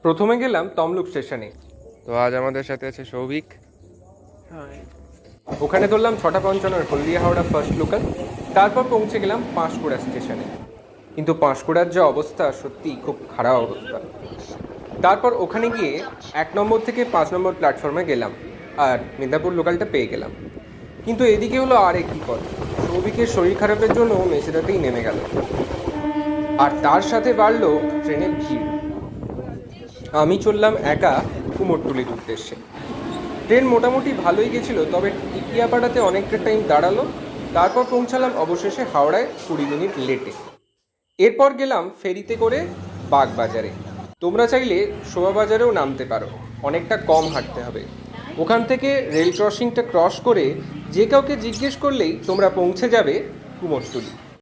প্রথমে গেলাম তমলুক স্টেশনে। তো আজ আমাদের সাথে আছে সৌভিক। ওখানে ধরলাম 6:55 হলদিয়া হাওড়া ফার্স্ট লোকাল। তারপর পৌঁছে গেলাম পাঁশকুড়া স্টেশনে। কিন্তু পাঁশকুড়ার যে অবস্থা, সত্যি খুব খারাপ অবস্থা। তারপর ওখানে গিয়ে 1 নম্বর থেকে 5 নম্বর প্ল্যাটফর্মে গেলাম, আর মিদনাপুর লোকালটা পেয়ে গেলাম। কিন্তু এদিকে হলো আর এক বিপদ। সৌভিকের শরীর খারাপের জন্য মেছেদাতেই নেমে গেল, আর তার সাথে বাড়লো ট্রেনের ভিড়। আমি চললাম একা কুমোরটুলির উদ্দেশ্যে। ট্রেন মোটামুটি ভালোই গেছিলো, তবে টিকিয়াপাড়াতে অনেকটা টাইম দাঁড়ালো। তারপর পৌঁছালাম অবশেষে হাওড়ায় 20 মিনিট লেটে। এরপর গেলাম ফেরিতে করে বাগবাজারে। তোমরা চাইলে শোভাবাজারেও নামতে পারো, অনেকটা কম হাঁটতে হবে। ওখান থেকে রেল ক্রসিংটা ক্রস করে যে কাউকে জিজ্ঞেস করলেই তোমরা পৌঁছে যাবে কুমোরটুলি।